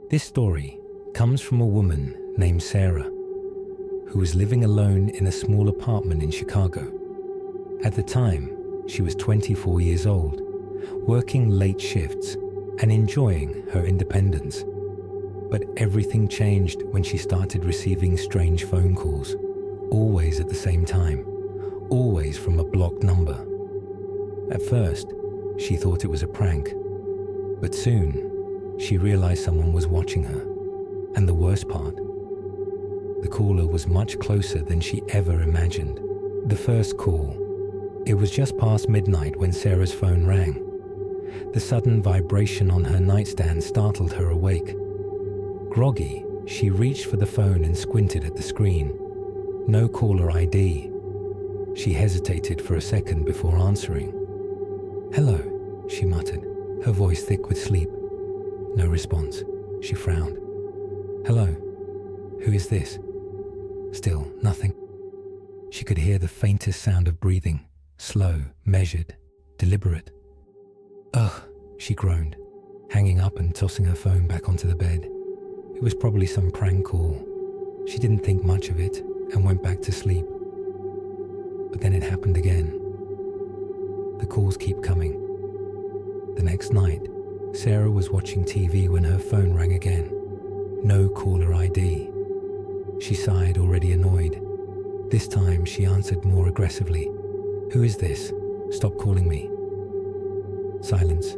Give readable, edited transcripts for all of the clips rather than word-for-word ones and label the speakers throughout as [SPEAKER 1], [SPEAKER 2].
[SPEAKER 1] This story comes from a woman named Sarah, who was living alone in a small apartment in Chicago. At the time, she was 24 years old, working late shifts and enjoying her independence. But everything changed when she started receiving strange phone calls, always at the same time, always from a blocked number. At first, she thought it was a prank, but soon she realized someone was watching her. And the worst part, the caller was much closer than she ever imagined. The first call, it was just past midnight when Sarah's phone rang. The sudden vibration on her nightstand startled her awake. Groggy, she reached for the phone and squinted at the screen. No caller ID. She hesitated for a second before answering. "Hello," she muttered, her voice thick with sleep. No response. She frowned. "Hello. Who is this?" Still nothing. She could hear the faintest sound of breathing, slow, measured, deliberate. "Ugh," she groaned, hanging up and tossing her phone back onto the bed. It was probably some prank call. She didn't think much of it and went back to sleep. But then it happened again. The calls keep coming. The next night, Sarah was watching TV when her phone rang again. No caller ID. She sighed, already annoyed. This time she answered more aggressively. "Who is this? Stop calling me." Silence.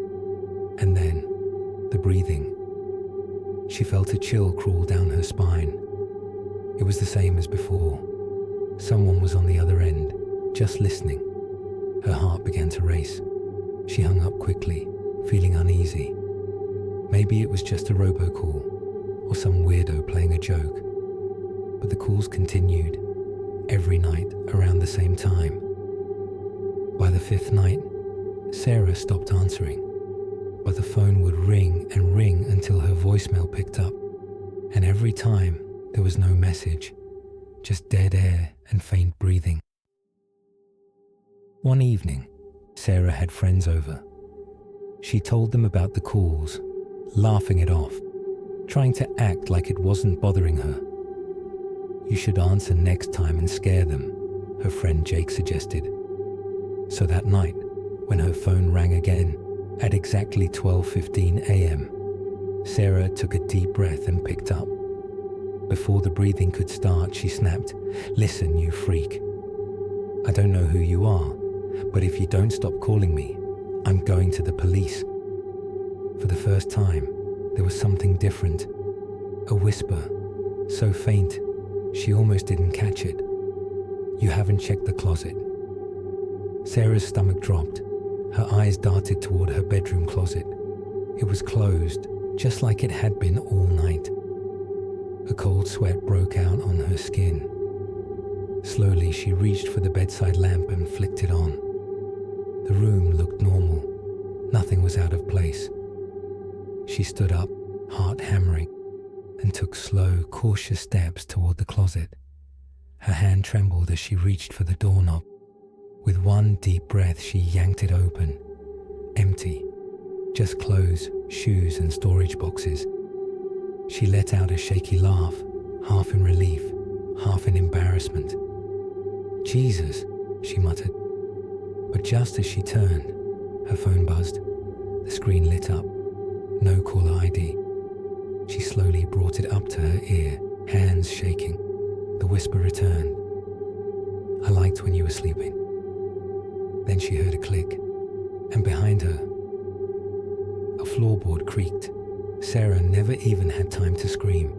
[SPEAKER 1] And then, the breathing. She felt a chill crawl down her spine. It was the same as before. Someone was on the other end, just listening. Her heart began to race. She hung up quickly, feeling uneasy. Maybe it was just a robocall, or some weirdo playing a joke. But the calls continued, every night around the same time. By the fifth night, Sarah stopped answering, but the phone would ring and ring until her voicemail picked up. And every time, there was no message, just dead air and faint breathing. One evening, Sarah had friends over. She told them about the calls, laughing it off, trying to act like it wasn't bothering her. "You should answer next time and scare them," her friend Jake suggested. So that night, when her phone rang again, at exactly 12:15 a.m., Sarah took a deep breath and picked up. Before the breathing could start, she snapped, "Listen, you freak. I don't know who you are, but if you don't stop calling me, I'm going to the police." For the first time, there was something different. A whisper, so faint, she almost didn't catch it. "You haven't checked the closet." Sarah's stomach dropped. Her eyes darted toward her bedroom closet. It was closed, just like it had been all night. A cold sweat broke out on her skin. Slowly, she reached for the bedside lamp and flicked it on. The room looked normal. Nothing was out of place. She stood up, heart hammering, and took slow, cautious steps toward the closet. Her hand trembled as she reached for the doorknob. With one deep breath, she yanked it open. Empty. Just clothes, shoes, and storage boxes. She let out a shaky laugh, half in relief, half in embarrassment. "Jesus," she muttered. But just as she turned, her phone buzzed. The screen lit up. No caller ID. She slowly brought it up to her ear, hands shaking. The whisper returned. "I liked when you were sleeping." Then she heard a click, and behind her, a floorboard creaked. Sarah never even had time to scream.